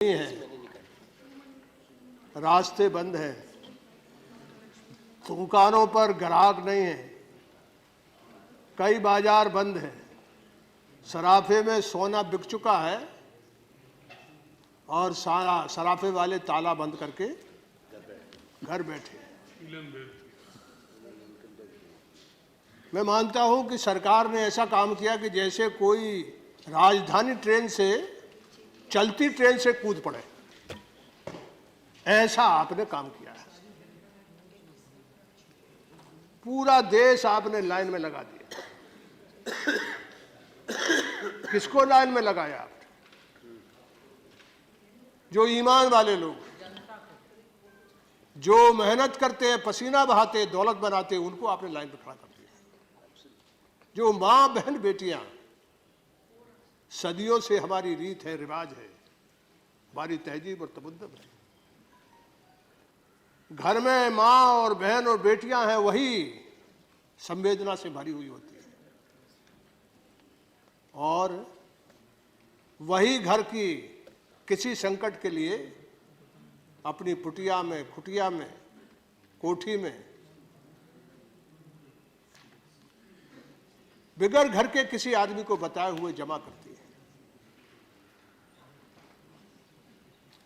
है, रास्ते बंद हैं, दुकानों पर ग्राहक नहीं है, कई बाजार बंद हैं, सराफे में सोना बिक चुका है और सारा सराफे वाले ताला बंद करके घर बैठे। मैं मानता हूं कि सरकार ने ऐसा काम किया कि जैसे कोई राजधानी ट्रेन से चलती ट्रेन से कूद पड़े, ऐसा आपने काम किया है। पूरा देश आपने लाइन में लगा दिया। किसको लाइन में लगाया आपने? जो ईमान वाले लोग, जो मेहनत करते हैं, पसीना बहाते हैं, दौलत बनाते हैं, उनको आपने लाइन में खड़ा कर दिया। जो मां बहन बेटियां, सदियों से हमारी रीत है, रिवाज है, हमारी तहजीब और तमद्दुन है। घर में माँ और बहन और बेटियां हैं, वही संवेदना से भरी हुई होती है और वही घर की किसी संकट के लिए अपनी कुटिया में, कोठी में बिगर घर के किसी आदमी को बताए हुए जमा करती है।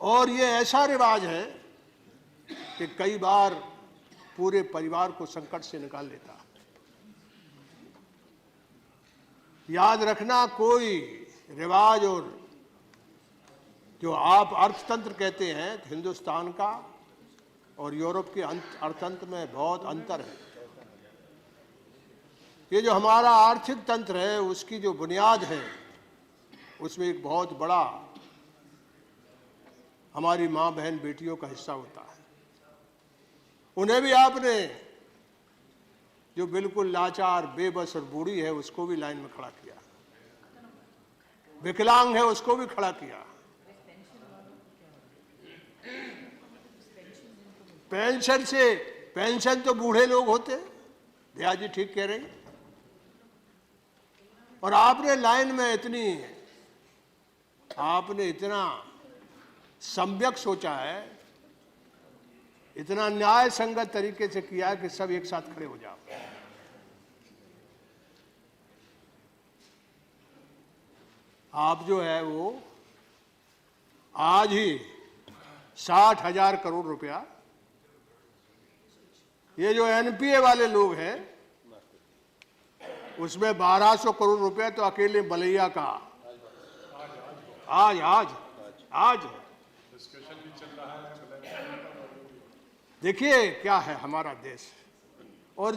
और ये ऐसा रिवाज है कि कई बार पूरे परिवार को संकट से निकाल लेता है। याद रखना, कोई रिवाज और जो आप अर्थतंत्र कहते हैं, हिंदुस्तान का और यूरोप के अर्थतंत्र में बहुत अंतर है। ये जो हमारा आर्थिक तंत्र है, उसकी जो बुनियाद है, उसमें एक बहुत बड़ा हमारी मां बहन बेटियों का हिस्सा होता है। उन्हें भी आपने, जो बिल्कुल लाचार, बेबस और बूढ़ी है, उसको भी लाइन में खड़ा किया। विकलांग है, उसको भी खड़ा किया। पेंशन तो बूढ़े लोग होते, दया जी ठीक कह रही। और आपने लाइन में आपने इतना सम्यक सोचा है, इतना न्याय संगत तरीके से किया है कि सब एक साथ खड़े हो जाओ। आप जो है वो आज ही 60,000 करोड़ रुपया, ये जो एनपीए वाले लोग हैं, उसमें 1200 करोड़ रुपया तो अकेले बलैया का आज डिस्कशन भी चल रहा है। देखिए क्या है हमारा देश, और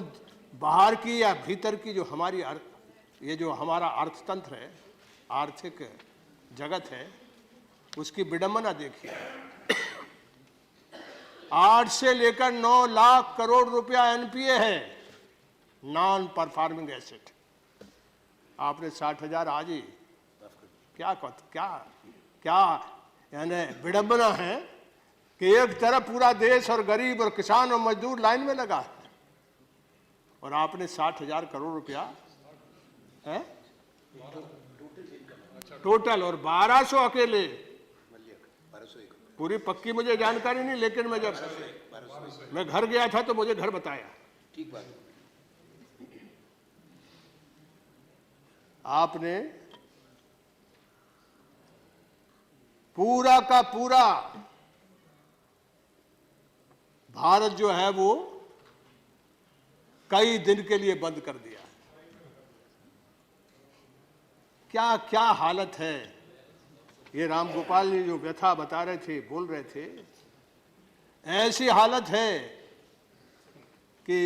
बाहर की या भीतर की जो हमारी ये जो हमारा अर्थतंत्र है, आर्थिक जगत है, उसकी विडंबना देखिए। 8 से लेकर 9 लाख करोड़ रुपया एनपीए है, नॉन परफॉर्मिंग एसेट। आपने 60,000 आज ही क्या यानी विडंबना है कि एक तरफ पूरा देश और गरीब और किसान और मजदूर लाइन में लगा है, और आपने 60,000 करोड़ रुपया है टोटल, और 1200 अकेले। पूरी पक्की मुझे जानकारी नहीं, लेकिन मैं जब मैं घर गया था तो मुझे घर बताया। ठीक बात। आपने पूरा का पूरा भारत जो है वो कई दिन के लिए बंद कर दिया। क्या क्या हालत है। ये रामगोपाल जी जो व्यथा बता रहे थे, बोल रहे थे, ऐसी हालत है कि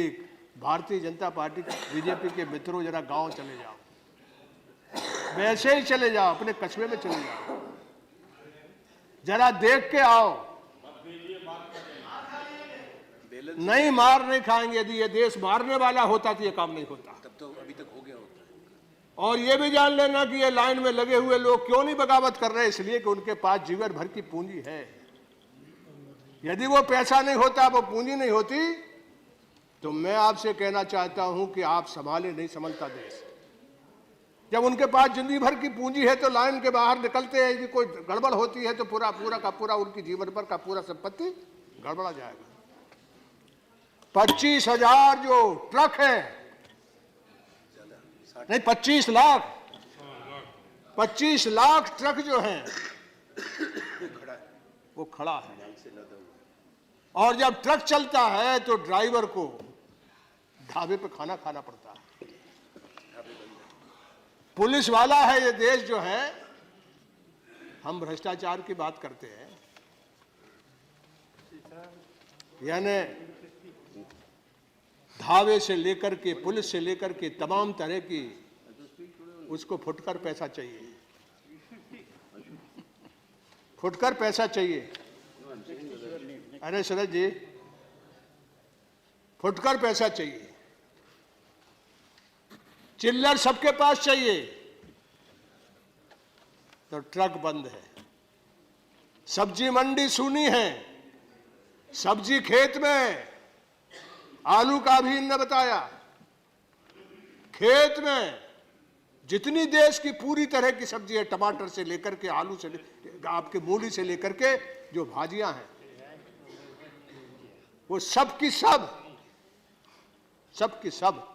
भारतीय जनता पार्टी, बीजेपी के मित्रों, जरा गांव चले जाओ, वैसे ही चले जाओ, अपने कस्बे में चले जाओ, जरा देख के आओ। नहीं, मार नहीं खाएंगे। यदि ये देश मारने वाला होता तो ये काम नहीं होता, तब तो अभी तक हो गया होता। और ये भी जान लेना कि ये लाइन में लगे हुए लोग क्यों नहीं बगावत कर रहे, इसलिए कि उनके पास जीवन भर की पूंजी है। यदि वो पैसा नहीं होता, वो पूंजी नहीं होती, तो मैं आपसे कहना चाहता हूं कि आप संभाले नहीं संभलता देश। जब उनके पास जिंदगी भर की पूंजी है तो लाइन के बाहर निकलते हैं, यदि कोई गड़बड़ होती है तो पूरा का पूरा उनकी जीवन भर का पूरा संपत्ति गड़बड़ा जाएगा। 25,000 जो ट्रक है, नहीं 25 लाख ट्रक जो हैं वो खड़ा है। और जब ट्रक चलता है तो ड्राइवर को ढाबे पे खाना खाना पड़ता है। पुलिस वाला है ये देश जो है। हम भ्रष्टाचार की बात करते हैं, यानी ढाबे से लेकर के पुलिस से लेकर के तमाम तरह की उसको फुटकर पैसा चाहिए, फुटकर पैसा चाहिए। अरे शरद जी, फुटकर पैसा चाहिए, चिल्लर सबके पास चाहिए। तो ट्रक बंद है, सब्जी मंडी सूनी है, सब्जी खेत में, आलू का भी इन्होंने बताया, खेत में जितनी देश की पूरी तरह की सब्जी है, टमाटर से लेकर के आलू से आपके मूली से लेकर के जो भाजियां हैं, वो सब की सब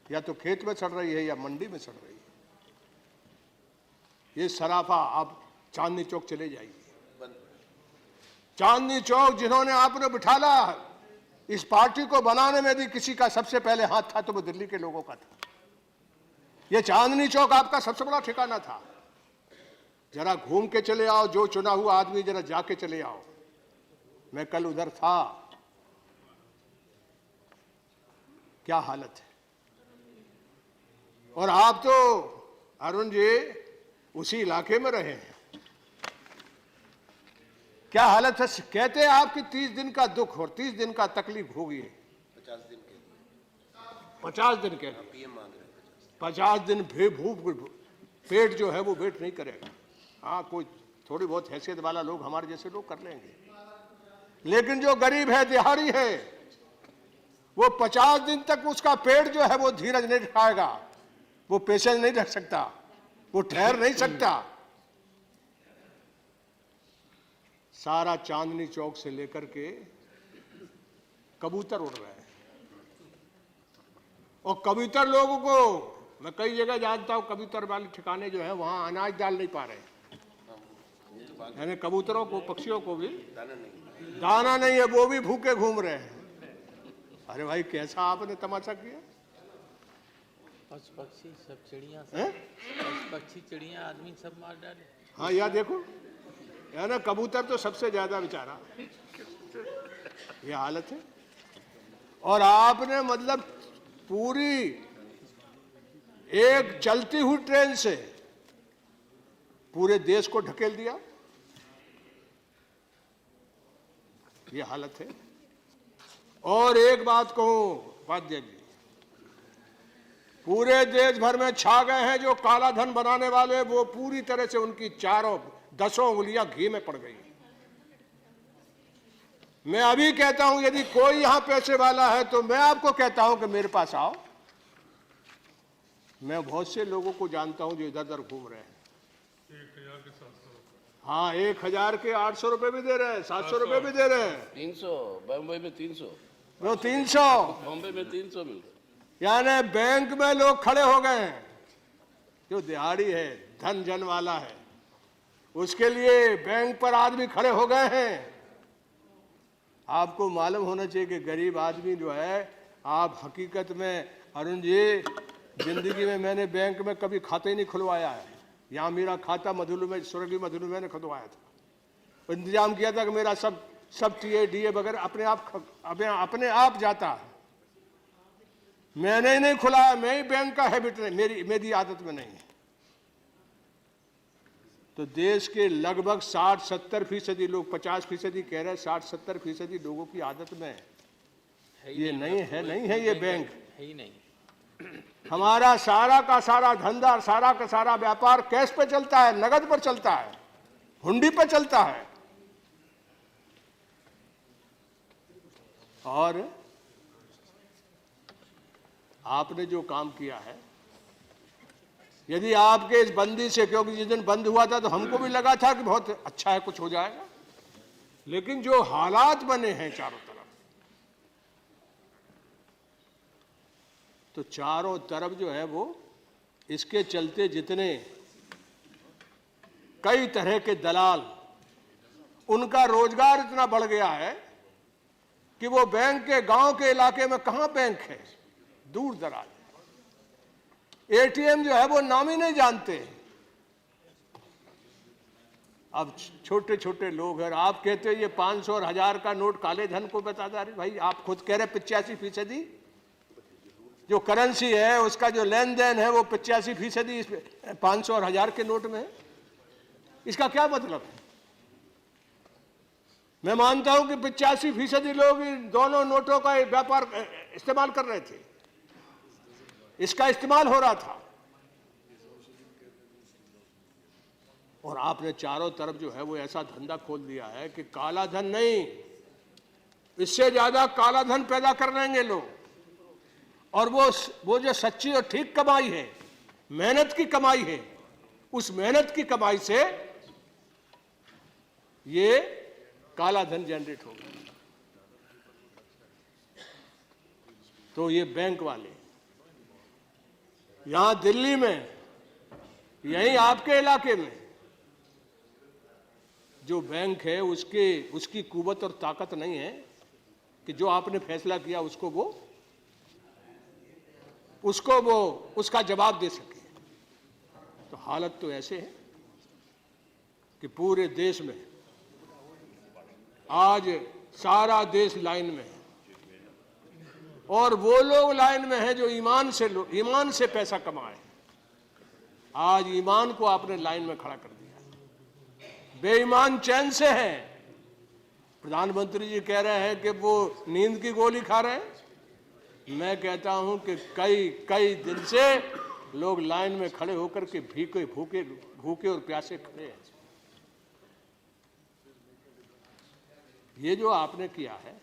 या तो खेत में सड़ रही है या मंडी में सड़ रही है। ये सराफा आप चांदनी चौक चले जाइए, चांदनी चौक जिन्होंने आपने बिठाला, इस पार्टी को बनाने में भी किसी का सबसे पहले हाथ था तो वो दिल्ली के लोगों का था। ये चांदनी चौक आपका सबसे बड़ा ठिकाना था। जरा घूम के चले आओ, जो चुना हुआ आदमी जरा जाके चले आओ। मैं कल उधर था, क्या हालत है। और आप तो अरुण जी उसी इलाके में रहे हैं, क्या हालत है। कहते हैं आपकी 30 दिन का दुख और 30 दिन का तकलीफ होगी, 50 दिन के 50 दिन भूख पेट जो है वो वेट नहीं करेगा। हाँ, कोई थोड़ी बहुत हैसियत वाला लोग हमारे जैसे लोग कर लेंगे, लेकिन जो गरीब है, दिहाड़ी है, वो 50 दिन तक उसका पेट जो है वो धीरज नहीं रखाएगा, वो पेशेंस नहीं रख सकता, वो ठहर नहीं सकता। सारा चांदनी चौक से लेकर के कबूतर उड़ रहे हैं, और कबूतर लोगों को मैं कई जगह जानता हूं, कबूतर वाले ठिकाने जो है वहां अनाज डाल नहीं पा रहे, यानी कबूतरों को, पक्षियों को भी दाना नहीं है, वो भी भूखे घूम रहे हैं। अरे भाई, कैसा आपने तमाशा किया। पशु पक्षी सब चिड़िया, पक्षी चिड़िया आदमी सब मार डाले। हाँ, यार देखो, यार कबूतर तो सबसे ज्यादा बेचारा, ये हालत है। और आपने मतलब पूरी एक चलती हुई ट्रेन से पूरे देश को ढकेल दिया, ये हालत है। और एक बात कहूं उपाध्याय जी, पूरे देश भर में छा गए हैं जो काला धन बनाने वाले, वो पूरी तरह से उनकी 10 उंगलियां घी में पड़ गई। मैं अभी कहता हूं, यदि कोई यहां पैसे वाला है तो मैं आपको कहता हूं कि मेरे पास आओ। मैं बहुत से लोगों को जानता हूं जो इधर उधर घूम रहे हैं। 1000 के 700। हाँ, 1000 के 800 रुपए भी दे रहे हैं, 700 रुपए भी दे रहे हैं। 300 बम्बई में 300, वो 300, बॉम्बे में 300 मिल रहा। यानी बैंक में लोग खड़े हो गए हैं। जो दिहाड़ी है, धन जन वाला है, उसके लिए बैंक पर आदमी खड़े हो गए हैं। आपको मालूम होना चाहिए कि गरीब आदमी जो है, आप हकीकत में अरुण जी, जिंदगी में मैंने बैंक में कभी खाता ही नहीं खुलवाया है। यहाँ मेरा खाता मधुलू में, स्वर्गीय मधुलू मैंने खुलवाया था, इंतजाम किया था कि मेरा सब टीए डीए वगैरह अपने आप जाता है। मैंने ही नहीं खुलाया, मैं ही बैंक का हैबिट नहीं, मेरी आदत में नहीं है। तो देश के लगभग 60-70% लोग, 50% कह रहे हैं, 60-70% लोगों की आदत में ये नहीं है ये बैंक है ही नहीं। हमारा सारा का सारा धंधा, सारा का सारा व्यापार कैश पे चलता है, नगद पर चलता है, हुंडी पे चलता है। और आपने जो काम किया है, यदि आपके इस बंदी से, क्योंकि जिस दिन बंद हुआ था तो हमको भी लगा था कि बहुत अच्छा है, कुछ हो जाएगा, लेकिन जो हालात बने हैं चारों तरफ, तो चारों तरफ जो है वो इसके चलते जितने कई तरह के दलाल, उनका रोजगार इतना बढ़ गया है कि वो बैंक के गांव के इलाके में कहां बैंक है, दूर दराज, एटीएम जो है वो नाम ही नहीं जानते। अब छोटे छोटे लोग हैं, आप कहते हैं ये 500 और 1000 का नोट काले धन को बताता है। भाई आप खुद कह रहे 85% जो करेंसी है उसका जो लेन देन है वो 85% 500 और 1000 के नोट में है। इसका क्या मतलब है? मैं मानता हूं कि 85% लोग इन दोनों नोटों का व्यापार इस्तेमाल कर रहे थे, इसका इस्तेमाल हो रहा था, और आपने चारों तरफ जो है वो ऐसा धंधा खोल दिया है कि काला धन नहीं, इससे ज्यादा काला धन पैदा कर लेंगे लोग। और वो जो सच्ची और ठीक कमाई है, मेहनत की कमाई है, उस मेहनत की कमाई से ये काला धन जनरेट होगा। तो ये बैंक वाले यहां दिल्ली में, यहीं आपके इलाके में जो बैंक है उसकी कुवत और ताकत नहीं है कि जो आपने फैसला किया उसको वो उसका जवाब दे सके। तो हालत तो ऐसे है कि पूरे देश में आज सारा देश लाइन में है, और वो लोग लाइन में हैं जो ईमान से पैसा कमाए। आज ईमान को आपने लाइन में खड़ा कर दिया, बेईमान चैन से हैं। प्रधानमंत्री जी कह रहे हैं कि वो नींद की गोली खा रहे हैं, मैं कहता हूं कि कई दिन से लोग लाइन में खड़े होकर के भूखे और प्यासे खड़े हैं। ये जो आपने किया है,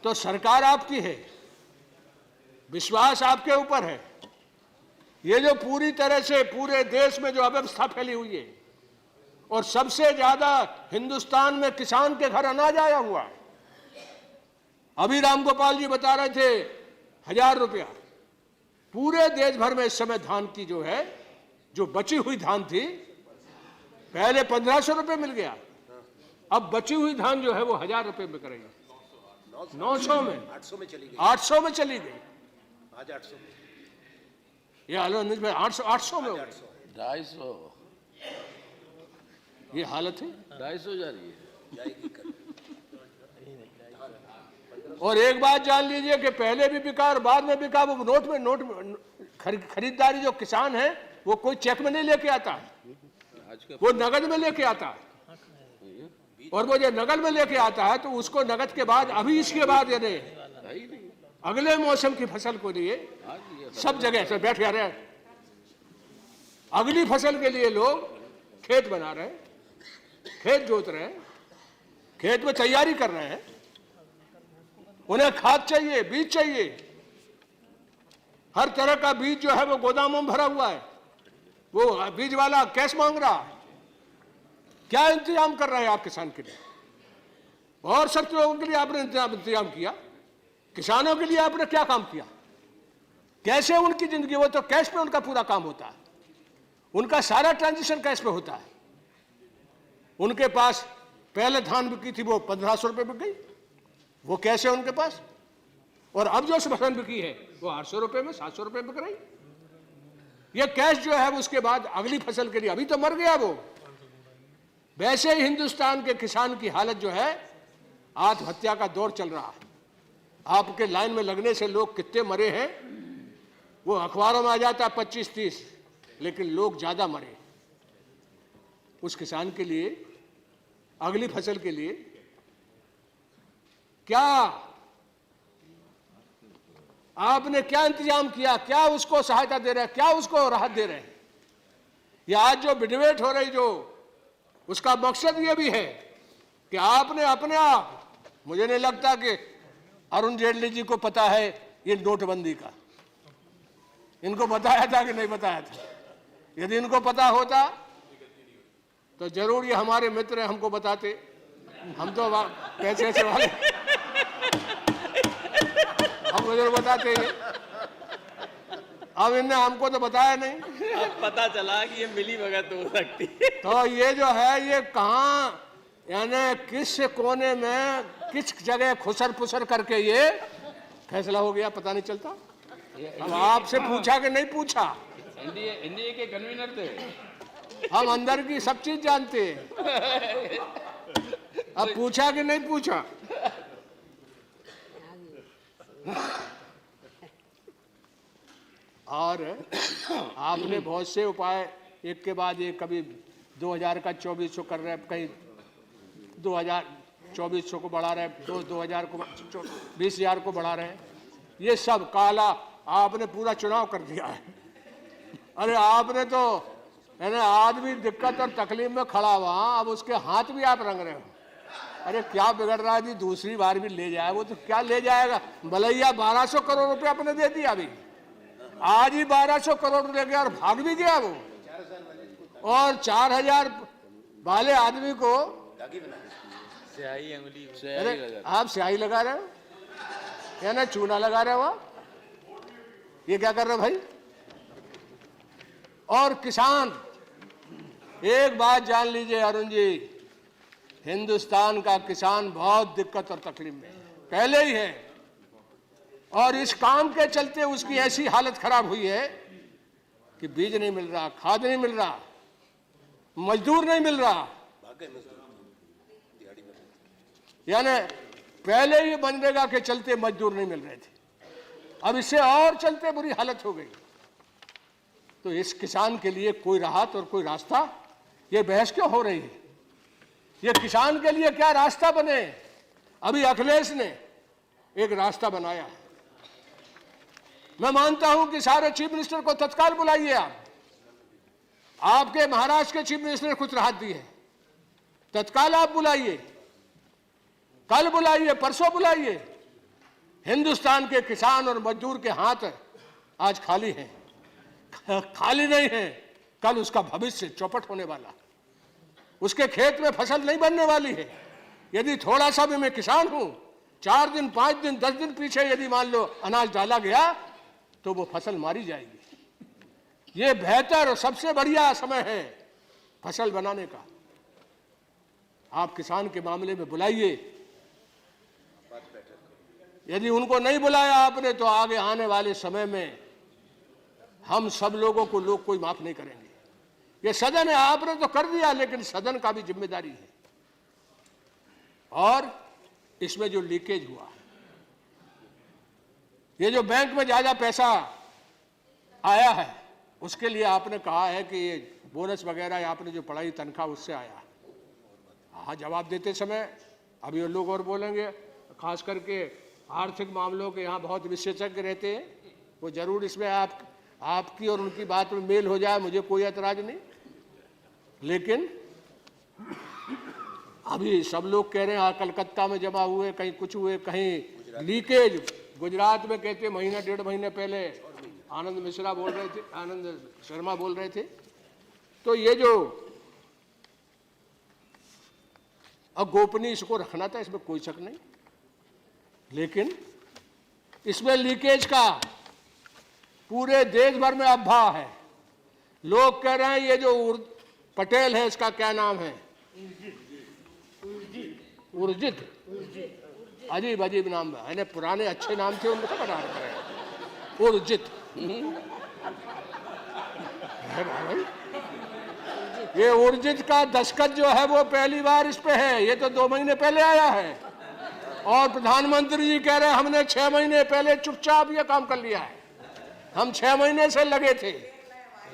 तो सरकार आपकी है, विश्वास आपके ऊपर है। ये जो पूरी तरह से पूरे देश में जो अव्यवस्था फैली हुई है, और सबसे ज्यादा हिंदुस्तान में किसान के घर अनाज आया हुआ है। अभी रामगोपाल जी बता रहे थे 1000 रुपया, पूरे देश भर में इस समय धान की जो बची हुई धान थी, पहले 1500 रुपये मिल गया, अब बची हुई धान जो है वो 1000 रुपये में करेंगे, 900 में, 800 में चली गई, आज 800 में, ये 800 में हो गई, 250 ये हालत है। 250 जा रही है। जाएगी कल। और एक बात जान लीजिए कि पहले भी बिका और बाद में बिका, वो नोट खरीदारी जो किसान है वो कोई चेक में नहीं लेके आता है, वो नगद में लेके आता है। और वो जो नगद में लेके आता है तो उसको नगद के बाद, अभी इसके बाद यानी अगले मौसम की फसल को लिए सब जगह से बैठ जा रहे हैं, अगली फसल के लिए लोग खेत बना रहे हैं, खेत जोत रहे हैं, खेत में तैयारी कर रहे हैं। उन्हें खाद चाहिए, बीज चाहिए, हर तरह का बीज जो है वो गोदामों में भरा हुआ है, वो बीज वाला कैश मांग रहा है। क्या इंतजाम कर रहे हैं आप किसान के लिए? और सब लोगों के लिए आपने इंतजाम किया, किसानों के लिए आपने क्या काम किया? कैसे उनकी जिंदगी, वो तो कैश पे उनका पूरा काम होता है, उनका सारा ट्रांजेक्शन कैश पे होता है। उनके पास पहले धान बिकी थी वो 1500 रुपये बिक गई, वो कैसे उनके पास, और अब जो फसल बिकी है वो 800 रुपये में, 700 रुपये बिक रही। ये कैश जो है उसके बाद अगली फसल के लिए, अभी तो मर गया वो। वैसे ही हिंदुस्तान के किसान की हालत जो है, आत्महत्या का दौर चल रहा है। आपके लाइन में लगने से लोग कितने मरे हैं वो अखबारों में आ जाता है 25-30, लेकिन लोग ज्यादा मरे। उस किसान के लिए, अगली फसल के लिए क्या आपने क्या इंतजाम किया? क्या उसको सहायता दे रहे हैं, क्या उसको राहत दे रहे हैं? या आज जो डिबेट हो रही, जो उसका मकसद ये भी है कि आपने अपने आप, मुझे नहीं लगता कि अरुण जेटली जी को पता है ये नोटबंदी का, इनको बताया था कि नहीं बताया था? यदि इनको पता होता तो जरूर ये हमारे मित्र हैं, हमको बताते। हम तो पैसे से वाले, हमको जरूर बताते ये। अब इनने हमको तो बताया नहीं। अब पता चला कि ये मिली भगत हो सकती है। तो ये जो है ये कहाँ, यानी किस कोने में किस जगह खुसर फुसर करके ये फैसला हो गया, पता नहीं चलता। अब आपसे पूछा कि नहीं पूछा? एनडीए के कन्वीनर थे। हम अंदर की सब चीज जानते हैं। अब पूछा कि नहीं पूछा? और आपने बहुत से उपाय एक के बाद एक, कभी 2000 का 2400 कर रहे, कहीं 2024 को बढ़ा रहे, 2000 को 20,000 को बढ़ा रहे हैं। ये सब काला आपने पूरा चुनाव कर दिया है। अरे आपने तो यानी आदमी दिक्कत और तकलीफ में खड़ा हुआ, अब उसके हाथ भी आप रंग रहे हो। अरे क्या बिगड़ रहा है जी, दूसरी बार भी ले जाए, वो तो क्या ले जाएगा? भलैया 1200 करोड़ रुपए आपने दे दिया, अभी आज ही 1200 करोड़ ले गया और भाग भी गया वो। और 4000 वाले आदमी को स्याही अंगुली अरे आप स्याही लगा रहे हो या ना चूना लगा रहे हो? ये क्या कर रहे हो भाई? और किसान, एक बात जान लीजिए अरुण जी, हिंदुस्तान का किसान बहुत दिक्कत और तकलीफ में पहले ही है, और इस काम के चलते उसकी ऐसी हालत खराब हुई है कि बीज नहीं मिल रहा, खाद नहीं मिल रहा, मजदूर नहीं मिल रहा। यानी पहले ही मनरेगा के चलते मजदूर नहीं मिल रहे थे, अब इससे और चलते बुरी हालत हो गई। तो इस किसान के लिए कोई राहत और कोई रास्ता, ये बहस क्यों हो रही है? ये किसान के लिए क्या रास्ता बने? अभी अखिलेश ने एक रास्ता बनाया है। मैं मानता हूं कि सारे चीफ मिनिस्टर को तत्काल बुलाइए। आपके महाराष्ट्र के चीफ मिनिस्टर ने कुछ राहत दी है, तत्काल आप बुलाइए, कल बुलाइए, परसों बुलाइए। हिंदुस्तान के किसान और मजदूर के हाथ आज खाली हैं, खाली नहीं है, कल उसका भविष्य चौपट होने वाला, उसके खेत में फसल नहीं बनने वाली है। यदि थोड़ा सा भी मैं किसान हूं, 4 दिन 5 दिन 10 दिन पीछे यदि मान लो अनाज डाला गया तो वो फसल मारी जाएगी। ये बेहतर और सबसे बढ़िया समय है फसल बनाने का। आप किसान के मामले में बुलाइए। यदि उनको नहीं बुलाया आपने तो आगे आने वाले समय में हम सब लोगों को लोग कोई माफ नहीं करेंगे। ये सदन है, आपने तो कर दिया, लेकिन सदन का भी जिम्मेदारी है। और इसमें जो लीकेज हुआ, ये जो बैंक में ज्यादा पैसा आया है, उसके लिए आपने कहा है कि ये बोनस वगैरह आपने जो पढ़ाई तनख्वाह उससे आया। हाँ, जवाब देते समय अभी ये लोग और बोलेंगे, खास करके आर्थिक मामलों के यहाँ बहुत विशेषज्ञ रहते हैं, वो जरूर इसमें आपकी और उनकी बात में मेल हो जाए, मुझे कोई एतराज नहीं। लेकिन अभी सब लोग कह रहे हैं कलकत्ता में जमा हुए, कहीं कुछ हुए, कहीं लीकेज। गुजरात में कहते महीना 1.5 महीने पहले आनंद मिश्रा बोल रहे थे, आनंद शर्मा बोल रहे थे। तो ये जो अब गोपनीय इसको रखना था, इसमें कोई शक नहीं, लेकिन इसमें लीकेज का पूरे देश भर में अफवाह है। लोग कह रहे हैं ये जो पटेल है, इसका क्या नाम है? उर्जित। अजीब अजीब नाम है, पुराने अच्छे नाम थे उनको बना रहे हैं। उर्जित ये उर्जित का दस्तखत जो है वो पहली बार इस पे है, ये तो 2 महीने पहले आया है। और प्रधानमंत्री जी कह रहे हैं हमने 6 महीने पहले चुपचाप ये काम कर लिया है। हम 6 महीने से लगे थे,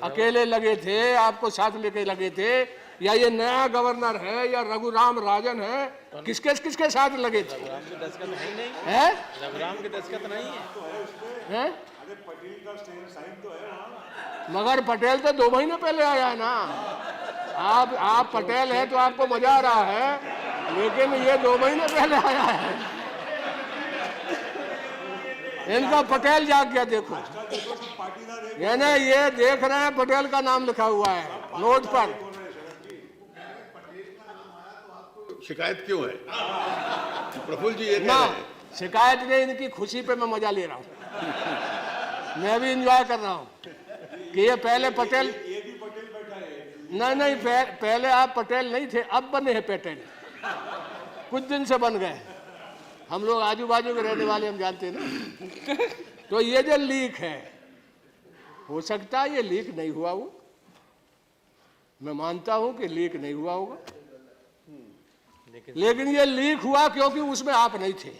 अकेले लगे थे, आपको साथ लेके लगे थे, या ये नया गवर्नर है या रघुराम राजन है, किसके साथ लगे थे? रघुराम के दस्तखत नहीं है, रघुराम के दस्तखत नहीं है। मगर पटेल तो 2 महीने पहले आया है ना। आप पटेल है तो आपको मजा आ रहा है, लेकिन ये 2 महीने पहले आया है। इनका पटेल जाग गया, देखो यानी ये देख रहे हैं पटेल का नाम लिखा हुआ है नोट पर। शिकायत क्यों है? प्रफुल्ल जी ये कह ना रहे हैं। शिकायत नहीं, इनकी खुशी पे मैं मजा ले रहा हूँ, मैं भी इंजॉय कर रहा हूँ कि ये पहले पटेल, नहीं पहले आप पटेल नहीं थे, अब बने हैं पटेल, कुछ दिन से बन गए। हम लोग आजू बाजू के रहने वाले हम जानते हैं ना। तो ये जो लीक है, हो सकता है ये लीक नहीं हुआ हो, मैं मानता हूं कि लीक नहीं हुआ होगा, लेकिन ये लीक हुआ क्योंकि उसमें आप नहीं थे,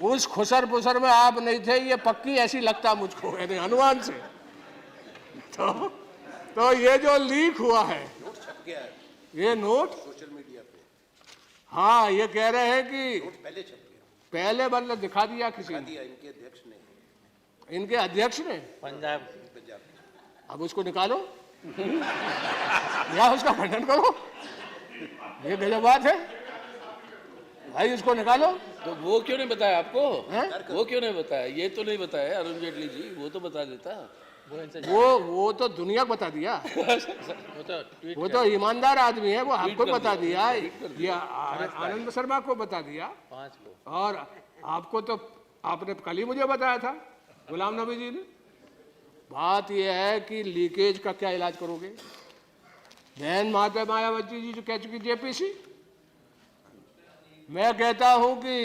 उस खुसर पुसर में आप नहीं थे, ये पक्की ऐसी लगता मुझको, यानी अनुमान से। तो ये जो लीक हुआ है, नोट छप गया है ये नोट, सोशल मीडिया पे। हाँ ये कह रहे हैं कि नोट पहले छप गया, पहले मतलब दिखा दिया किसी दिखा ने, दिया इनके अध्यक्ष ने इनके अध्यक्ष ने। पंजाब पंजाब में। अब उसको निकालो या उसका खंडन करो, ये गजब बात है भाई, उसको निकालो। तो वो क्यों नहीं बताया आपको? हैं? वो क्यों नहीं बताया? ये तो नहीं बताया अरुण जेटली जी, वो तो बता देता। वो इनसे वो तो दुनिया को बता दिया, वो तो ट्वीट वो तो ईमानदार आदमी है, वो आपको बता दिया, ये आनंद शर्मा को बता दिया, 5 को और आपको तो आपने कल ही मुझे बताया था गुलाम नबी जी ने। बात यह है कि लीकेज का क्या इलाज करोगे? बहन माता मायावती जी जो कह चुकी जेपीसी, मैं कहता हूं कि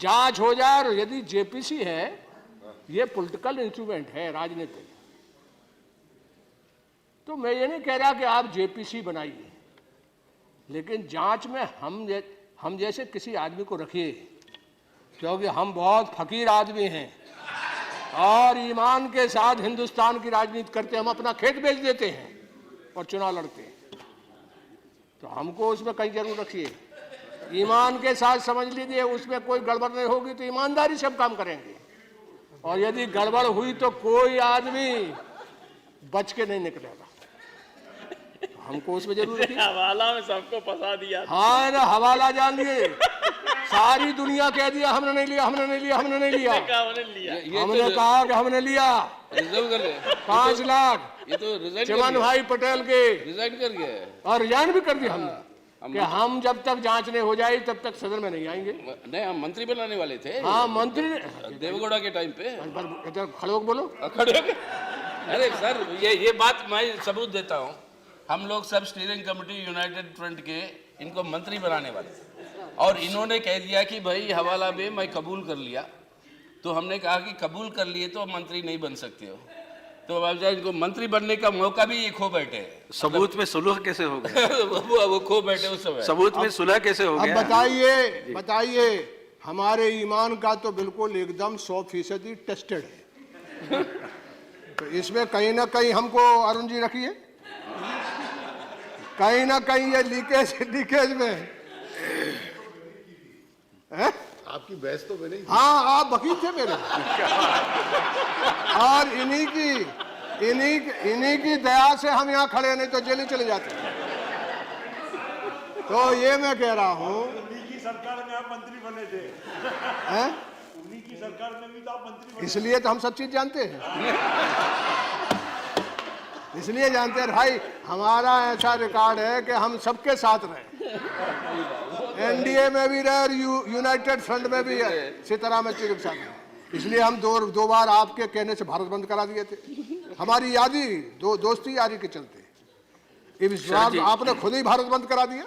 जांच हो जाए, और यदि जेपीसी है, ये पॉलिटिकल इंस्ट्रूमेंट है, राजनीतिक, तो मैं ये नहीं कह रहा कि आप जेपीसी बनाइए, लेकिन जांच में हम जैसे किसी आदमी को रखिए, क्योंकि हम बहुत फकीर आदमी हैं और ईमान के साथ हिंदुस्तान की राजनीति करते हैं। हम अपना खेत बेच देते हैं और चुनाव लड़ते हैं, तो हमको उसमें कहीं जरूर रखिए, ईमान के साथ समझ लीजिए, उसमें कोई गड़बड़ नहीं होगी तो ईमानदारी से हम काम करेंगे, और यदि गड़बड़ हुई तो कोई आदमी बच के नहीं निकलेगा, तो हमको उसमें जरूर रखिए। हवाला में सबको फंसा दिया। हाँ ना, हवाला जान लिए, सारी दुनिया कह दिया हमने नहीं लिया, हमने नहीं लिया, हमने नहीं लिया, हमने कहा कि हमने लिया रिजर्व कर ले 5 लाख ये तो रिजाइन चिमन भाई पटेल के, रिजाइन कर गया है। और रिजाइन भी कर दिया हमने कि हम जब तक जांच नहीं हो जाए तब तक सदन में नहीं आएंगे। नहीं, हम मंत्री बनाने वाले थे हाँ मंत्री, देवगौड़ा के टाइम पे। इधर खड़े होकर बोलो। खड़े हो गए। अरे सर, ये बात मैं सबूत देता हूँ, हम लोग सब स्टीयरिंग कमेटी यूनाइटेड फ्रंट के इनको मंत्री बनाने वाले थे, और इन्होंने कह दिया कि भाई हवाला में मैं कबूल कर लिया, तो हमने कहा कि कबूल कर लिए तो मंत्री नहीं बन सकते हो, तो अब इनको मंत्री बनने का मौका भी ये खो बैठे। सबूत में सुलह कैसे हो गया? वो खो बैठे उस समय। सबूत में सुलह कैसे हो अब गया? बताइए हमारे ईमान का तो बिल्कुल एकदम 100% टेस्टेड है, तो इसमें कहीं ना कहीं हमको अरुण जी रखिए, कहीं ना कहीं ये लीकेज में है? आपकी बहस तो मैंने हाँ आप वकील थे मेरे, और इन्हीं की दया से हम यहाँ खड़े, नहीं तो जेल चले जाते। तो ये मैं कह रहा हूँ, उन्हीं की सरकार में आप मंत्री बने थे, हैं? उन्हीं की सरकार में भी तो आप मंत्री बने। इसलिए तो हम सब चीज जानते हैं, इसलिए जानते हैं भाई, हमारा ऐसा रिकॉर्ड है कि हम सबके साथ रहे, एनडीए में भी रहे और यूनाइटेड फ्रंट में भी है, सीताराम येचुरी के साथ रहे। इसलिए हम दो बार आपके कहने से भारत बंद करा दिए थे, हमारी यादी दोस्ती यारी के चलते। इस बार आपने खुद ही भारत बंद करा दिया,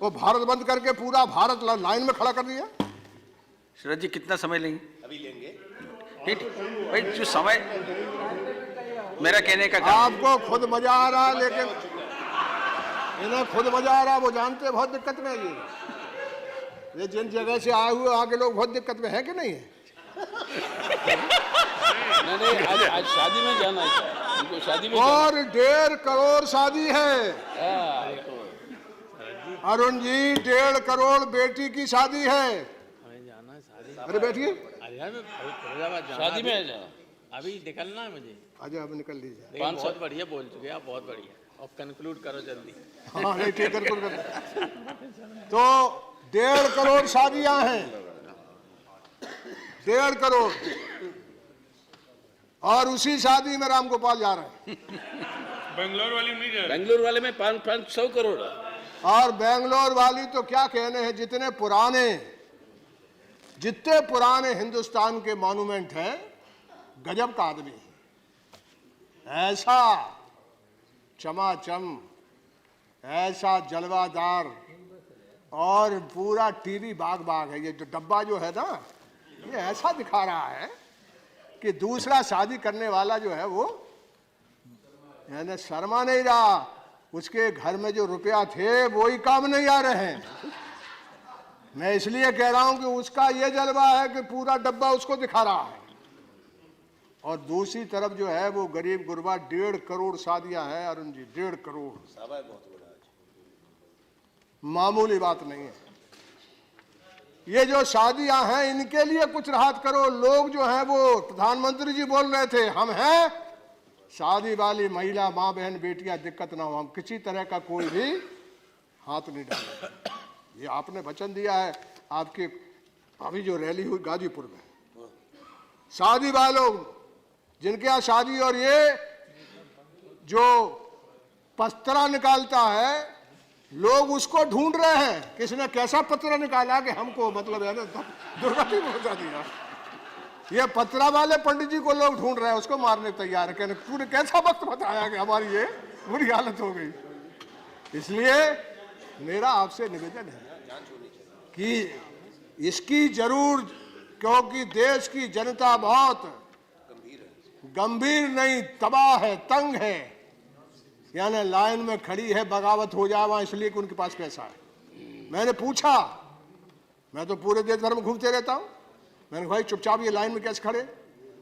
वो भारत बंद करके पूरा भारत लाइन में खड़ा कर दिया। शरद जी कितना समय लेंगे? अभी लेंगे। ठीक भाई, जो समय मेरा कहने का काम, आपको खुद मजा आ रहा, लेकिन इन्हें खुद मजा आ रहा, वो जानते हैं बहुत दिक्कत में है ये जिन जगह से आए हुए आगे लोग बहुत दिक्कत में है कि नहीं है? नहीं, आज शादी में जाना है, उनको शादी में और 1.5 करोड़ शादी है जाना। अरुण जी, 1.5 करोड़ बेटी की शादी है। हमें जाना है शादी। अरे बैठिए, अरे में फैजाबाद जाना शादी में अभी- जाना। अभी निकलना है मुझे, आजा अब निकल लीजिए। लेकिन बहुत बढ़िया बोल चुके हैं आप, बहुत बढ़िया। अब कंक्लूड करो जल्दी। हाँ नहीं ठीक है, तो 1.5 करोड़ शादियां हैं, 1.5 करोड़। और उसी शादी में रामगोपाल जा रहे हैं। बेंगलोर वाली नहीं जा रही। बेंगलुरु वाले में 500 करोड़। और बेंगलोर वाली तो क्या कहने हैं, जितने पुराने हिंदुस्तान के मॉन्यूमेंट हैं, गजब का आदमी है। ऐसा चमाचम, ऐसा जलवादार, और पूरा टीवी बाग बाग है। ये जो डब्बा जो है ना, ये ऐसा दिखा रहा है कि दूसरा शादी करने वाला जो है वो यानी शर्मा नहीं रहा, उसके घर में जो रुपया थे वो ही काम नहीं आ रहे हैं। मैं इसलिए कह रहा हूं कि उसका ये जलवा है कि पूरा डब्बा उसको दिखा रहा है, और दूसरी तरफ जो है वो गरीब गुरबा 1.5 करोड़ शादियां हैं। अरुण जी, 1.5 करोड़ मामूली बात नहीं है। ये जो शादियां हैं इनके लिए कुछ राहत करो। लोग जो हैं वो, प्रधानमंत्री जी बोल रहे थे, हम हैं शादी वाली महिला, माँ बहन बेटियां दिक्कत ना हो, हम किसी तरह का कोई भी हाथ नहीं डालेंगे। ये आपने वचन दिया है। आपके अभी जो रैली हुई गाजीपुर में, शादी वालों जिनके यहाँ शादी, और ये जो पस्तरा निकालता है, लोग उसको ढूंढ रहे हैं किसने कैसा पत्र निकाला कि हमको मतलब है ना दुर्गति पहुंचा दिया। ये पत्रा वाले पंडित जी को लोग ढूंढ रहे हैं, उसको मारने तैयार है। कहने तूने कैसा वक्त बताया कि हमारी ये बुरी हालत हो गई। इसलिए मेरा आपसे निवेदन है कि इसकी जरूर, क्योंकि देश की जनता बहुत गंभीर नहीं, तबाह है, तंग है, यानी लाइन में खड़ी है, बगावत हो जाए वहां, इसलिए कि उनके पास पैसा है। मैंने पूछा, मैं तो पूरे देश भर में घूमते रहता हूं, मैंने भाई चुपचाप ये लाइन में कैसे खड़े?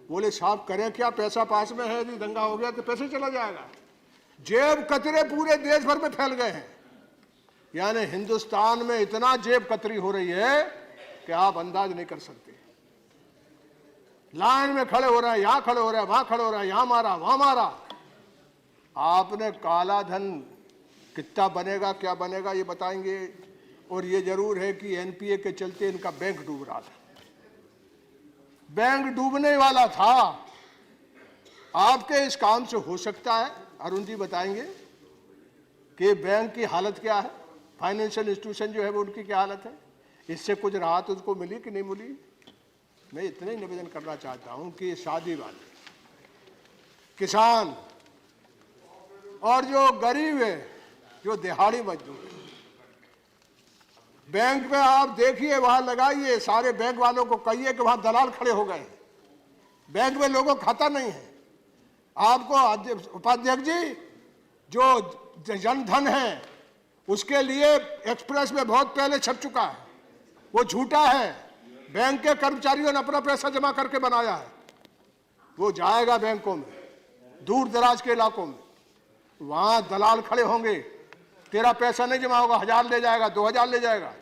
बोले साहब करें क्या, पैसा पास में है, यदि दंगा हो गया तो पैसे चला जाएगा। जेब कतरे पूरे देश भर में फैल गए हैं। यानी हिंदुस्तान में इतना जेब कतरी हो रही है कि आप अंदाज नहीं कर सकते। लाइन में खड़े हो रहे हैं, यहां खड़े हो रहे हैं, वहां खड़े हो रहे हैं, यहां मारा वहां मारा। आपने काला धन कितना बनेगा, क्या बनेगा, ये बताएंगे। और ये जरूर है कि एनपीए के चलते इनका बैंक डूब रहा था, बैंक डूबने वाला था। आपके इस काम से हो सकता है, अरुण जी बताएंगे कि बैंक की हालत क्या है, फाइनेंशियल इंस्टीट्यूशन जो है वो उनकी क्या हालत है, इससे कुछ राहत उसको मिली कि नहीं मिली। मैं इतना ही निवेदन करना चाहता हूं कि शादी वाले, किसान और जो गरीब है, जो दिहाड़ी मजदूर है, बैंक में आप देखिए, वहां लगाइए, सारे बैंक वालों को कहिए कि वहां दलाल खड़े हो गए। बैंक में लोगों का खाता नहीं है। आपको उपाध्यक्ष जी, जो जनधन है उसके लिए एक्सप्रेस में बहुत पहले छप चुका है, वो झूठा है। बैंक के कर्मचारियों ने अपना पैसा जमा करके बनाया है, वो जाएगा बैंकों में, दूर दराज के इलाकों में, वहां दलाल खड़े होंगे, तेरा पैसा नहीं जमा होगा, 1000 ले जाएगा, 2000 ले जाएगा,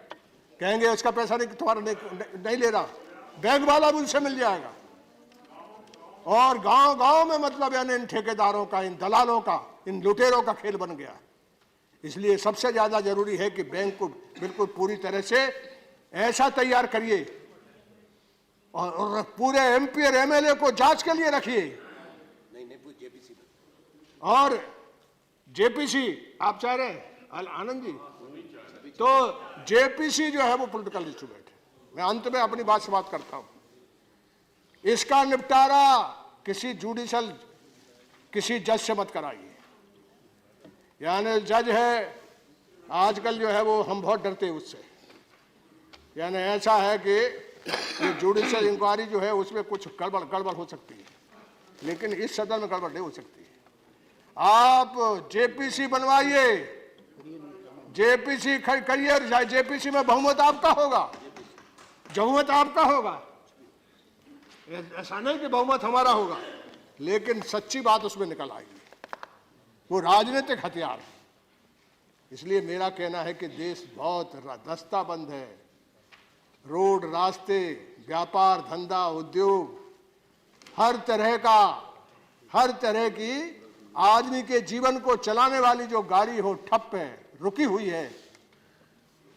कहेंगे उसका पैसा नहीं, तुम्हारा नहीं ले रहा, बैंक वाला भी उनसे मिल जाएगा। और गांव गांव में मतलब यानी इन ठेकेदारों का, इन दलालों का, इन लुटेरों का खेल बन गया। इसलिए सबसे ज्यादा जरूरी है कि बैंक को बिल्कुल पूरी तरह से ऐसा तैयार करिए और पूरे एमपी और एमएलए को जांच के लिए रखिए। जेपीसी और जेपीसी आप चाह रहे हैं आनंद जी, तो जेपीसी जो है वो पॉलिटिकल इंस्ट्रूमेंट है। मैं अंत में अपनी बात समाप्त करता हूं। इसका निपटारा किसी जज से मत कराइए। यानी जज है आजकल जो है वो हम बहुत डरते हैं उससे। यानी ऐसा है कि ये जुडिशियल इंक्वायरी जो है उसमें कुछ गड़बड़ हो सकती है, लेकिन इस सदन में गड़बड़ नहीं हो सकती है। आप जेपीसी बनवाइए, जेपीसी करिए और जेपीसी में बहुमत आपका होगा, बहुमत आपका होगा। ऐसा नहीं कि बहुमत हमारा होगा, लेकिन सच्ची बात उसमें निकल आएगी। वो राजनीतिक हथियार है। इसलिए मेरा कहना है कि देश बहुत दस्ताबंद है। रोड, रास्ते, व्यापार, धंधा, उद्योग, हर तरह की आदमी के जीवन को चलाने वाली जो गाड़ी हो ठप है, रुकी हुई है।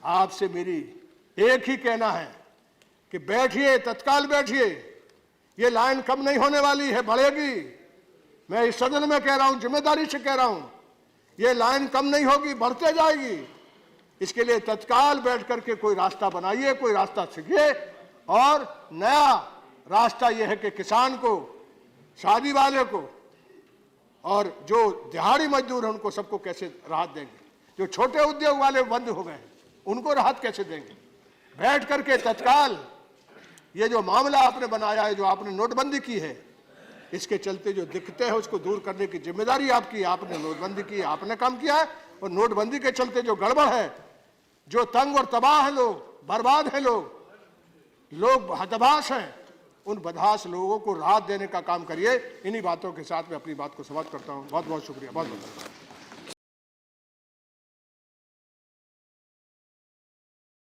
आपसे मेरी एक ही कहना है कि बैठिए, तत्काल बैठिए, ये लाइन कम नहीं होने वाली है, बढ़ेगी। मैं इस सदन में कह रहा हूं, जिम्मेदारी से कह रहा हूं, ये लाइन कम नहीं होगी, बढ़ते जाएगी। इसके लिए तत्काल बैठ करके कोई रास्ता बनाइए, कोई रास्ता सीखिए। और नया रास्ता यह है कि किसान को, शादी वाले को और जो दिहाड़ी मजदूर हैं उनको सबको कैसे राहत देंगे। जो छोटे उद्योग वाले बंद हो गए हैं उनको राहत कैसे देंगे। बैठ करके तत्काल ये जो मामला आपने बनाया है, जो आपने नोटबंदी की है, इसके चलते जो दिक्कतें हैं उसको दूर करने की जिम्मेदारी आपकी है। आपने नोटबंदी की, आपने काम किया है। और नोटबंदी के चलते जो गड़बड़ है, जो तंग और तबाह है लोग, बर्बाद हैं लोग हतबास हैं, उन बदहास लोगों को राहत देने का काम करिए। इन्हीं बातों के साथ मैं अपनी बात को समाप्त करता हूं। बहुत बहुत शुक्रिया, बहुत बहुत।